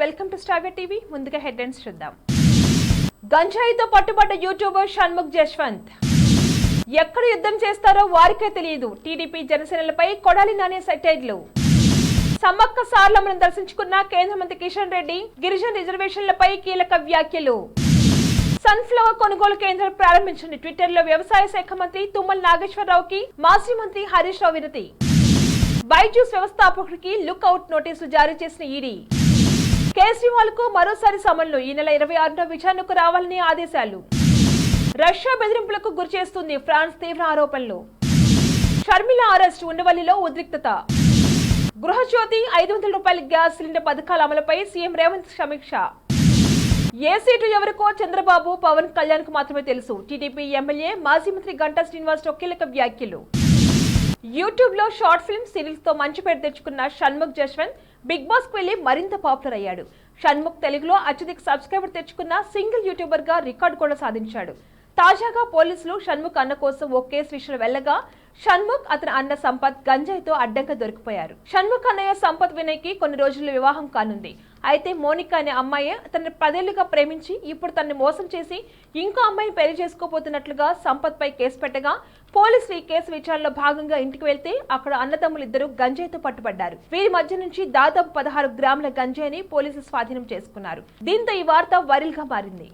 Welcome to star TV. ముందుగా headlines చూద్దాం. గంజాయితో పట్టుబడ్డ YouTuber Shanmukh Jaswanth. ఎక్కడ యుద్ధం చేస్తారో వారికే తెలియదు. టీడీపీ జనసేనలపై కొడాలి నాని సెటైర్లు. సమ్మక్క సారలమ్మను దర్శించుకున్న కేంద్ర మంత్రి కిషన్ రెడ్డి గిరిజన రిజర్వేషన్లపై కీలక వ్యాఖ్యలు. సన్ఫ్లవర్ కొనుగోలు కేంద్రం ప్రారంభించండి. ట్విట్టర్లో వ్యవసాయ శాఖ మంత్రి తుమ్మల నాగేశ్వరరావుకి మాజీ మంత్రి హరీష్ రావు వినతి. బైజూస్ వ్యవస్థాపకుడికి లుక్ అవుట్ నోటీసులు జారీ చేసిన ఈడీ. కేజ్రీవాల్ కు మరోసారి సమన్లు. ఈ నెల 26న విచారణకు రావాలని ఆదేశాలు. రష్యా బెదిరింపులకు గురిచేస్తుంది ఫ్రాన్స్ తీవ్ర ఆరోపణలు. షర్మిల అరెస్ట్. ఉండవల్లిలో ఉద్రిక్తత. గృహజ్యోతి 500 రూపాయల గ్యాస్ సిలిండర్ పథకాల అమలుపై సీఎం రేవంత్ సమీక్ష. ఏ సీటు ఎవరికో చంద్రబాబు పవన్ కళ్యాణ్ కు మాత్రమే తెలుసు. టీడీపీ ఎమ్మెల్యే మాజీ మంత్రి గంటా శ్రీనివాసరావు కీలక వ్యాఖ్యలు. యూట్యూబ్ లో షార్ట్ ఫిల్మ్ సిరీస్ తో మంచి పేరు తెచ్చుకున్న షణ్ముఖ్ జశ్వంత్ బిగ్ బాస్ కు వెళ్లి మరింత పాపులర్ అయ్యాడు. షణ్ముఖ్ తెలుగులో అత్యధిక సబ్స్క్రైబర్ తెచ్చుకున్న సింగిల్ యూట్యూబర్ గా రికార్డు కూడా సాధించాడు. తాజాగా పోలీసులు షణ్ముఖ్ అన్న కోసం ఓ కేసు విషయం వెళ్ళగా షణ్ముఖ్ అతని అన్న సంపత్ గంజాయితో అడ్డంగా దొరికిపోయారు. షణ్ముఖ్ అన్నయ్య సంపత్ వినయ్ కి కొన్ని రోజుల్లో వివాహం కానుంది. అయితే మోనికా అనే అమ్మాయి తనని 10 ఏళ్లుగా ప్రేమించి ఇప్పుడు తనని మోసం చేసి ఇంకో అమ్మాయిని పెళ్లి చేసుకోబోతున్నట్లుగా సంపత్ పై కేసు పెట్టగా పోలీసులు ఈ కేసు విచారణలో భాగంగా ఇంటికి వెళ్తే అక్కడ అన్నదమ్ములిద్దరూ గంజాయితో పట్టుబడ్డారు. వీరి మధ్య నుంచి దాదాపు 16 గ్రాముల గంజాయిని పోలీసులు స్వాధీనం చేసుకున్నారు. దీంతో ఈ వార్త వైరల్ గా మారింది.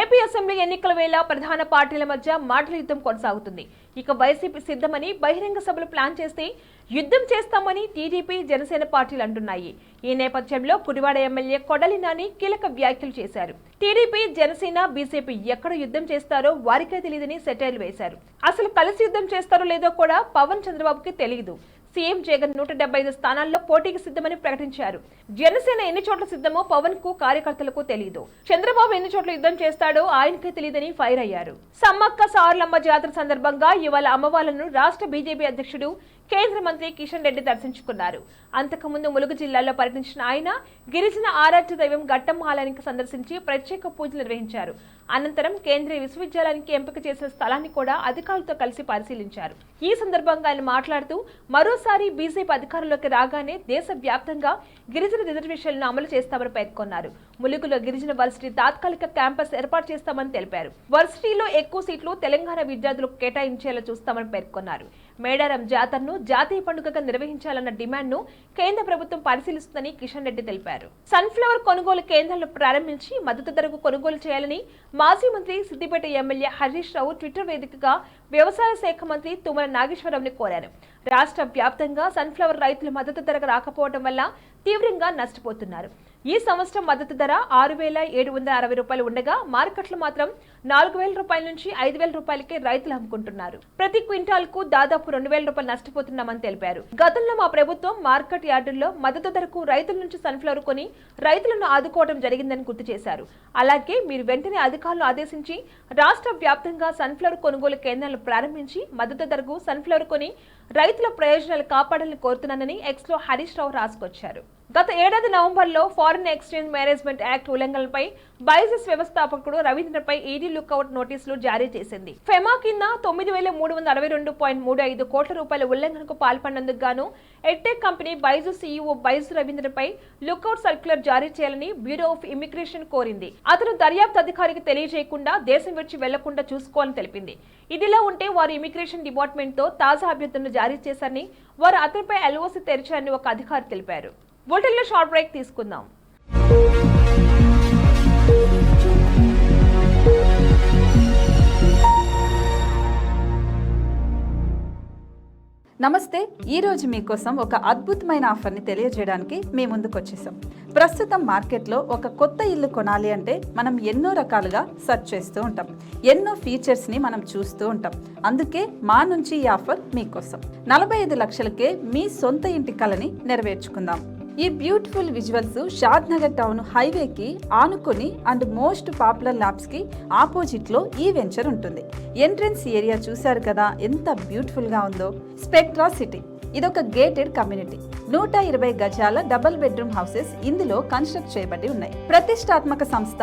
ఏపీ అసెంబ్లీ ఎన్నికల వేళ ప్రధాన పార్టీల మధ్య మాటల యుద్ధం కొనసాగుతుంది. ఇక వైసీపీ సిద్ధమని బహిరంగ సభలు ప్లాన్ చేస్తే యుద్ధం చేస్తామని టీడీపీ జనసేన పార్టీలు అంటున్నాయి. ఈ నేపథ్యంలో గుడివాడ ఎమ్మెల్యే కొడాలి నాని కీలక వ్యాఖ్యలు చేశారు. టీడీపీ జనసేన బీజేపీ ఎక్కడ యుద్ధం చేస్తారో వారికే తెలియదని సెటైర్లు వేశారు. అసలు కలిసి యుద్ధం చేస్తారో లేదో కూడా పవన్ చంద్రబాబుకి తెలియదు. సీఎం జగన్ 175 స్థానాల్లో పోటీకి సిద్ధమని ప్రకటించారు. జనసేన ఎన్ని చోట్ల సిద్ధమో పవన్ కు కార్యకర్తలకు తెలియదు. చంద్రబాబు ఎన్ని చోట్ల యుద్ధం చేస్తాడో ఆయనకే తెలియదని ఫైర్ అయ్యారు. సమ్మక్క సారలమ్మ జాతర సందర్భంగా ఇవాళ అమ్మవార్లను రాష్ట్ర బీజేపీ అధ్యక్షుడు కేంద్ర మంత్రి కిషన్ రెడ్డి దర్శించుకున్నారు. అంతకుముందు ములుగు జిల్లాలో పర్యటించిన ఆయన గిరిజన ఆరాధ్య దైవం గట్టమ్మ ఆలయానికి సందర్శించి ప్రత్యేక పూజలు నిర్వహించారు. అనంతరం కేంద్రీయ విశ్వవిద్యాలయానికి ఎంపిక చేసిన స్థలాన్ని కూడా అధికారులతో కలిసి పరిశీలించారు. ఈ సందర్భంగా ఆయన మాట్లాడుతూ మరోసారి బీజేపీ అధికారంలోకి రాగానే దేశవ్యాప్తంగా గిరిజన రిజర్వేషన్లను అమలు చేస్తామని పేర్కొన్నారు. ములుగులో గిరిజన వర్సిటీ తాత్కాలిక క్యాంపస్ ఏర్పాటు చేస్తామని తెలిపారు. వర్సిటీలో ఎక్కువ సీట్లు తెలంగాణ విద్యార్థులకు కేటాయించేలా చూస్తామని పేర్కొన్నారు. మేడారం జాతరను జాతీయ పండుగగా నిర్వహించాలన్న డిమాండ్ ను కేంద్ర ప్రభుత్వం పరిశీలిస్తుందని కిషన్ రెడ్డి తెలిపారు. సన్ఫ్లవర్ కొనుగోలు కేంద్రాలను ప్రారంభించి మద్దతు ధరకు కొనుగోలు చేయాలని మాజీ మంత్రి సిద్దిపేట ఎమ్మెల్యే హరీష్ రావు ట్విట్టర్ వేదికగా వ్యవసాయ శాఖ మంత్రి తుమ్మల నాగేశ్వరరావుని కోరారు. రాష్ట్ర వ్యాప్తంగా సన్ఫ్లవర్ రైతులు మద్దతు ధరకు రాకపోవడం వల్ల తీవ్రంగా నష్టపోతున్నారు. ఈ సంవత్సరం మద్దతు ధర 6,760 రూపాయలు ఉండగా మార్కెట్లు మాత్రం 4,000 రూపాయల నుంచి 5,000 రూపాయలకే రైతులు అమ్ముకుంటున్నారు. ప్రతి క్వింటాల్ కు దాదాపు 2,000 రూపాయలు నష్టపోతున్నామని తెలిపారు. గతంలో మా ప్రభుత్వం మార్కెట్ యార్డుల్లో మద్దతు ధరకు రైతుల నుంచి సన్ఫ్లవర్ కొని రైతులను ఆదుకోవడం జరిగిందని గుర్తు చేశారు. అలాగే మీరు వెంటనే అధికారులు ఆదేశించి రాష్ట్ర వ్యాప్తంగా సన్ఫ్లవర్ కొనుగోలు కేంద్రాలను ప్రారంభించి మద్దతు ధరకు సన్ఫ్లవర్ కొని రైతుల ప్రయోజనాలు కాపాడాలని కోరుతున్నానని ఎక్స్ లో హరీష్ రావు రాసుకొచ్చారు. గత ఏడాది నవంబర్లో ఫారిన్ ఎక్స్చేంజ్ మేనేజ్మెంట్ యాక్ట్ ఉల్లంఘనలపై బైజూస్ వ్యవస్థాపకుడు రవీంద్రపై ఈడీ లుక్అవుట్ నోటీసులు జారీ చేసింది. ఫెమా కింద 9,362.35 కోట్ల రూపాయల ఉల్లంఘనకు పాల్పడినందుకు గాను edtech company Byju's CEO Byju రవీంద్రపై లుక్అవుట్ సర్క్యులర్ జారీ చేయాలని బ్యూరో ఆఫ్ ఇమిగ్రేషన్ కోరింది. అతను దర్యాప్తు అధికారికి తెలియజేయకుండా దేశం విడిచి వెళ్లకుండా చూసుకోవాలని తెలిపింది. ఇదిలా ఉంటే వారు ఇమిగ్రేషన్ డిపార్ట్మెంట్ తో తాజా అభ్యర్థులను జారీ చేశారని వారు అతనిపై ఎల్ఓసి తెరిచారని ఒక అధికారి తెలిపారు. బులెటిన్లో షార్ట్ బ్రేక్ తీసుకుందాం. నమస్తే. ఈరోజు మీకోసం ఒక అద్భుతమైన ఆఫర్ని తెలియజేయడానికి మీ ముందుకు వచ్చేసాం. ప్రస్తుతం మార్కెట్లో ఒక కొత్త ఇల్లు కొనాలి అంటే మనం ఎన్నో రకాలుగా సెర్చ్ చేస్తూ ఉంటాం. ఎన్నో ఫీచర్స్ని మనం చూస్తూ ఉంటాం. అందుకే మా నుంచి ఈ ఆఫర్ మీకోసం. 45 లక్షలకే మీ సొంత ఇంటి కలని నెరవేర్చుకుందాం. ఈ బ్యూటిఫుల్ విజువల్స్ షాద్ నగర్ టౌన్ హైవేకి ఆనుకొని అండ్ మోస్ట్ పాపులర్ ల్యాబ్స్ కి ఆపోజిట్ లో ఈ వెంచర్ ఉంటుంది. ఎంట్రన్స్ ఏరియా చూశారు కదా ఎంత బ్యూటిఫుల్ గా ఉందో. స్పెక్ట్రా సిటీ ఇదొక గేటెడ్ కమ్యూనిటీ. 120 గజాల డబుల్ బెడ్రూమ్ హౌసెస్ ఇందులో కన్స్ట్రక్ట్ చేయబడి ఉన్నాయి. ప్రతిష్టాత్మక సంస్థ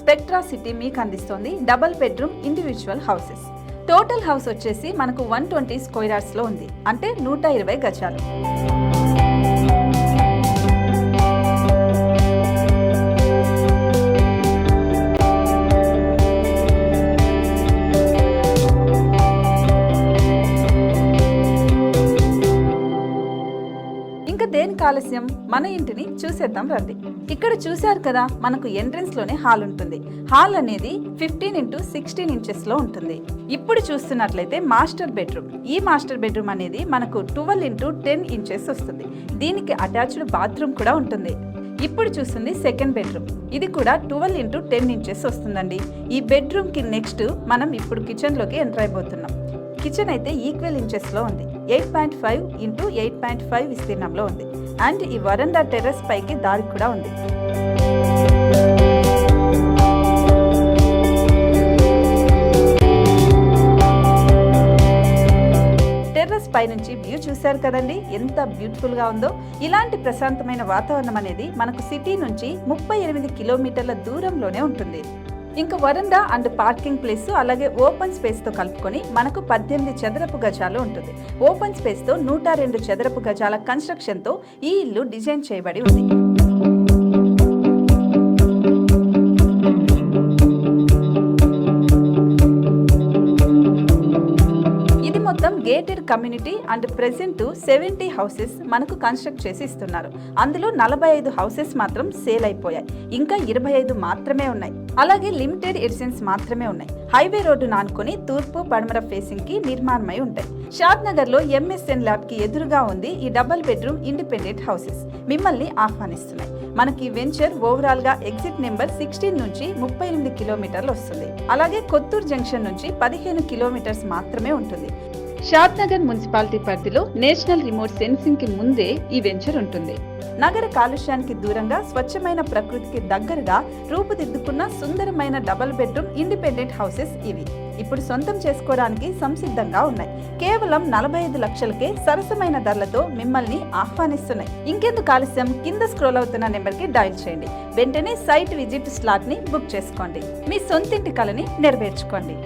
స్పెక్ట్రా సిటీ మీకు అందిస్తోంది double bedroom individual houses. Total house వచ్చేసి మనకు 120 స్క్వేర్ యార్డ్స్ లో ఉంది, అంటే 120 గజాలు. ఆలస్యం, మన ఇంటిని చూసేద్దాం రండి. ఇక్కడ చూశారు కదా, మనకు ఎంట్రన్స్ లోనే హాల్ ఉంటుంది. హాల్ అనేది 15x16 ఇంచెస్ లో ఉంటుంది. ఇప్పుడు చూస్తున్నట్లయితే మాస్టర్ బెడ్రూమ్. ఈ మాస్టర్ బెడ్రూమ్ అనేది మనకు 12x10 ఇంచెస్ వస్తుంది. దీనికి అటాచ్డ్ బాత్రూమ్ కూడా ఉంటుంది. ఇప్పుడు చూస్తుంది సెకండ్ బెడ్రూమ్. ఇది కూడా 12x10 ఇంచెస్ వస్తుందండి. ఈ బెడ్రూమ్ కి నెక్స్ట్ మనం ఇప్పుడు కిచెన్ లోకి ఎంటర్ అయిపోతున్నాం. కిచెన్ అయితే ఈక్వల్ ఇంచెస్ లో ఉంది. 8.5x8.5 విస్తీర్ణంలో ఉంది. అండ్ ఈ వరండా టెర్రస్ పైకి దారి కూడా ఉంది. టెర్రస్ పై నుంచి వ్యూ చూశారు కదండి, ఎంత బ్యూటిఫుల్ గా ఉందో. ఇలాంటి ప్రశాంతమైన వాతావరణం అనేది మనకు సిటీ నుంచి 38 కిలోమీటర్ల దూరంలోనే ఉంటుంది. ఇంకా వరండా అండ్ పార్కింగ్ ప్లేస్ అలాగే ఓపెన్ స్పేస్ తో కలుపుకొని మనకు 18 చదరపు గజాలు ఉంటుంది. ఓపెన్ స్పేస్ తో 102 చదరపు గజాల కన్స్ట్రక్షన్ తో ఈ ఇల్లు డిజైన్ చేయబడి ఉంది. మొత్తం gated community and present 70 houses మనకు కన్స్ట్రక్ట్ చేసి ఇస్తున్నారు. అందులో 45 హౌసెస్ మాత్రం సేల్ అయిపోయాయి. ఇంకా 25 మాత్రమే ఉన్నాయి. అలాగే లిమిటెడ్ ఎడిషన్స్ మాత్రమే ఉన్నాయి. హైవే రోడ్డు నానుకొని తూర్పు పడమర ఫేసింగ్ కి నిర్మాణమై ఉంటాయి. షాద్ నగర్ లో MSN ల్యాబ్ కి ఎదురుగా ఉంది ఈ డబుల్ బెడ్రూమ్ ఇండిపెండెంట్ హౌసెస్. మిమ్మల్ని ఆహ్వానిస్తున్నాయి. మనకి వెంచర్ ఓవరాల్ గా ఎగ్జిట్ నెంబర్ 16 నుంచి 38 కిలోమీటర్లు వస్తుంది. అలాగే కొత్తూరు జంక్షన్ నుంచి 15 కిలోమీటర్స్ మాత్రమే ఉంటుంది. షాద్ నగర్ మున్సిపాలిటీ పరిధిలో నేషనల్ రిమోట్ సెన్సింగ్ కి ముందే ఈ వెంచర్ ఉంటుంది. నగర కాలుష్యానికి దూరంగా స్వచ్ఛమైన ప్రకృతికి దగ్గరగా రూపుదిద్దుకున్న సుందరమైన డబుల్ బెడ్రూమ్ ఇండిపెండెంట్ హౌసెస్ ఇవి. ఇప్పుడు సొంతం చేసుకోవడానికి సంసిద్ధంగా ఉన్నాయి. కేవలం 45 లక్షలకే సరసమైన ధరలతో మిమ్మల్ని ఆహ్వానిస్తున్నాయి. ఇంకెందుకు ఆలస్యం, కింద స్క్రోల్ అవుతున్న నెంబర్ కి డయల్ చేయండి. వెంటనే సైట్ విజిట్ స్లాట్ ని బుక్ చేసుకోండి. మీ సొంతింటి కలని నెరవేర్చుకోండి.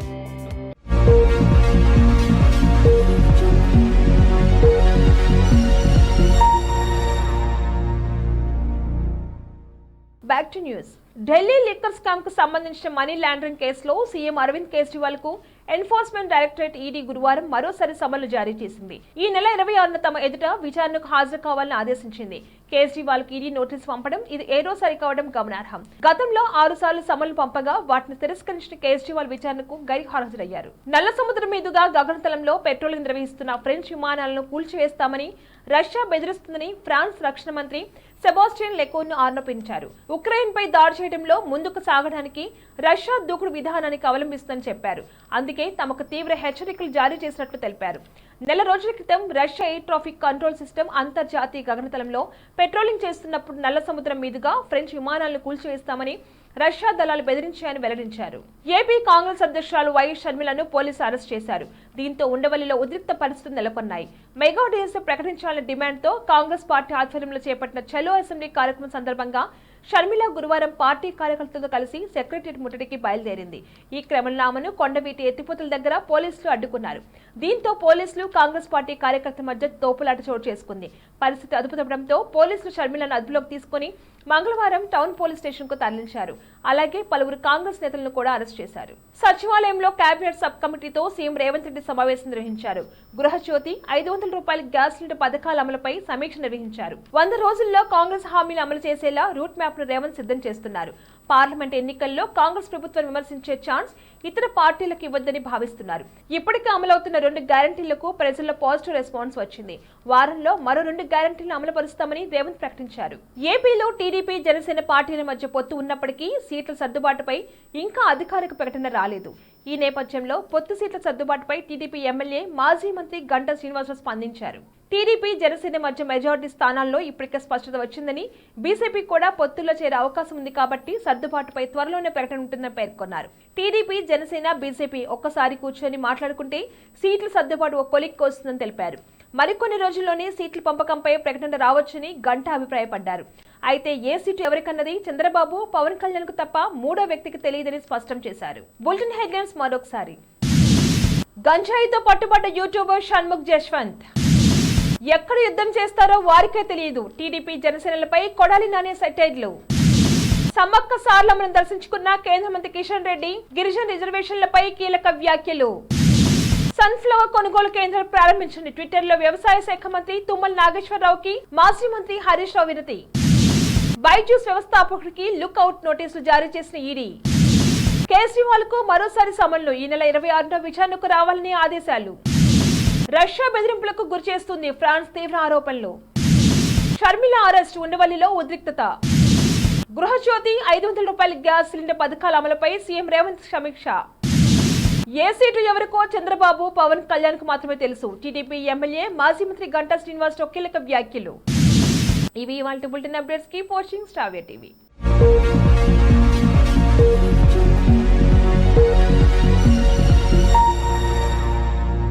Back to news. Delhi liquor scam కు సంబంధించిన మనీ లాండరింగ్ కేసులో సీఎం అరవింద్ కేజ్రీవాల్ కు ఎన్ఫోర్స్మెంట్ డైరెక్టరేట్ ఈడీ గురువారం మరోసారి సమన్లు జారీ చేసింది. ఈ నెల 26న తమ ఎదుట విచారణకు హాజరు కావాలని ఆదేశించింది. కేజ్రీవాల్ కు ఈడీ నోటీసు పంపడం ఇది ఏడోసారి కావడం గమనార్హం. గతంలో 6 సార్లు సమన్లు పంపగా వాటిని తిరస్కరించిన కేజ్రీవాల్ విచారణకు గైర్హాజరయ్యారు. నల్ల సముద్రం మీదుగా గగనతలంలో పెట్రోలింగ్ నిర్వహిస్తున్న ఫ్రెంచ్ విమానాలను కూల్చివేస్తామని రష్యా బెదిరిస్తుందని ఫ్రాన్స్ రక్షణ మంత్రి సెబాస్టియన్ లెకోర్ను ఆరోపించారు. ఉక్రెయిన్ పై దాడి చేయడంలో ముందుకు సాగడానికి రష్యా దూకుడు విధానానికి అవలంబిస్తుందని చెప్పారు. అందుకే తమకు తీవ్ర హెచ్చరికలు జారీ చేసినట్లు తెలిపారు. నెల రోజుల క్రితం Russia air traffic control system అంతర్జాతీయ గగనతలంలో పెట్రోలింగ్ చేస్తున్నప్పుడు నల్ల సముద్రం మీదుగా ఫ్రెంచ్ విమానాలను కూల్చివేస్తామని రష్యా దళాలు బెదిరించాయని వెల్లడించారు. ఏపీ కాంగ్రెస్ అధ్యక్షురాలు వైఎస్ షర్మిలను పోలీసులు అరెస్ట్ చేశారు. దీంతో ఉండవల్లిలో ఉద్రిక్త పరిస్థితులు నెలకొన్నాయి. మెగా డిఎస్ ప్రకటించాలనే డిమాండ్తో కాంగ్రెస్ పార్టీ ఆధ్వర్యంలో చేపట్టిన చలో అసెంబ్లీ కార్యక్రమం సందర్భంగా షర్మిల గురువారం పార్టీ కార్యకర్తలతో కలిసి సెక్రటరియట్ ముట్టడికి బయలుదేరింది. ఈ క్రమంలో ఆమెను కొండవీటి ఎత్తిపోతల దగ్గర పోలీసులు అడ్డుకున్నారు. దీంతో పోలీసులు కాంగ్రెస్ పార్టీ కార్యకర్తల మధ్య తోపులాట చోటు చేసుకుంది. పరిస్థితి అదుపు తప్పడంతో పోలీసులు షర్మిలను అదుపులోకి తీసుకుని మంగళవారం టౌన్ పోలీస్ స్టేషన్ కు తరలించారు. అలాగే పలువురు కాంగ్రెస్ నేతలను కూడా అరెస్ట్ చేశారు. సచివాలయంలో కేబినెట్ సబ్ కమిటీతో సీఎం రేవంత్ రెడ్డి సమావేశం నిర్వహించారు. గృహజ్యోతి, 500 రూపాయల గ్యాస్ సిలిండర్ పథకాల అమలుపై సమీక్ష నిర్వహించారు. 100 రోజుల్లో కాంగ్రెస్ హామీలు అమలు చేసేలా రూట్ మ్యాప్ ను రేవంత్ సిద్ధం చేస్తున్నారు. పార్లమెంట్ ఎన్నికల్లో కాంగ్రెస్ ప్రభుత్వం విమర్శించే ఛాన్స్ ఇతర పార్టీలకు ఇవ్వద్దని భావిస్తున్నారు. ఇప్పటికే అమలవుతున్న 2 గ్యారంటీలకు ప్రజల్లో పాజిటివ్ రెస్పాన్స్ వచ్చింది. వారంలో మరో 2 గ్యారంటీలను అమలుపరుస్తామని రేవంత్ ప్రకటించారు. ఏపీలో టీడీపీ జనసేన పార్టీల మధ్య పొత్తు ఉన్నప్పటికీ సీట్ల సర్దుబాటుపై ఇంకా అధికారిక ప్రకటన రాలేదు. ఈ నేపథ్యంలో పొత్తు సీట్ల సర్దుబాటుపై టీడీపీ ఎమ్మెల్యే మాజీ మంత్రి గంటా శ్రీనివాసరావు స్పందించారు. టీడీపీ జనసేన మధ్య మెజారిటీ స్థానాల్లో ఇప్పటికే స్పష్టత వచ్చిందని, బీజేపీ కూడా పొత్తుల్లో చేరే అవకాశం ఉంది కాబట్టి సర్దుబాటుపై త్వరలోనే ప్రకటన ఉంటుందని పేర్కొన్నారు. టీడీపీ, జనసేన, బీజేపీ ఒక్కసారి కూర్చొని మాట్లాడుకుంటే సీట్ల సర్దుబాటు ఒక కొలిక్కి వస్తుందని తెలిపారు. మరికొన్ని రోజుల్లోనే సీట్ల పంపకంపై ప్రకటన రావచ్చని గంటా అభిప్రాయపడ్డారు. అయితే ఏ సీటు ఎవరికన్నది చంద్రబాబు, పవన్ కళ్యాణ్ కు తప్ప మూడో వ్యక్తికి తెలియదని స్పష్టం చేశారు. బులెటిన్ హెడ్లైన్స్ మరొకసారి. గంజాయితో పట్టుబడ్డ యూట్యూబర్ షణ్ముఖ్ జశ్వంత్. ఎక్కడ యుద్ధం చేస్తారో వారికే తెలియదు. టీడీపీ జనసేనలపై కొడాలి నాని సెటైర్లు. సమ్మక్క సారలమ్మను దర్శించుకున్న కేంద్ర మంత్రి కిషన్ రెడ్డి గిరిజన రిజర్వేషన్లపై కీలక వ్యాఖ్యలు. సన్ఫ్లవర్ కొనుగోలు కేంద్రం ప్రారంభించండి. ట్విట్టర్లో వ్యవసాయ శాఖ మంత్రి తుమ్మల నాగేశ్వరరావుకి మాజీ మంత్రి హరీష్ రావు వినతి. బైజూస్ వ్యవస్థాపకుడికి లుక్ అవుట్ నోటీసులు జారీ చేసిన ఈడీ. కేజ్రీవాల్ కు మరోసారి సమన్లు. ఈ నెల 26న విచారణకు రావాలని ఆదేశాలు. రష్యా బెదిరింపులకు గురి చేస్తుంది ఫ్రాన్స్. తీవ్ర ఆరోపణలు. షర్మిల అరెస్ట్. ఉండవల్లిలో ఉద్రిక్తత. గృహజ్యోతి 500 రూపాయల గ్యాస్ సిలిండర్ పథకాల అమలుపై సీఎం రేవంత్ సమీక్ష. ఏ సీటు ఎవరికో చంద్రబాబు పవన్ కళ్యాణ్ కు మాత్రమే తెలుసు. టీడీపీ ఎమ్మెల్యే మాజీ మంత్రి గంటా శ్రీనివాస్ కీలక వ్యాఖ్యలు. ఇవి ఇవాల్టి bulletin updates. Keep watching star TV.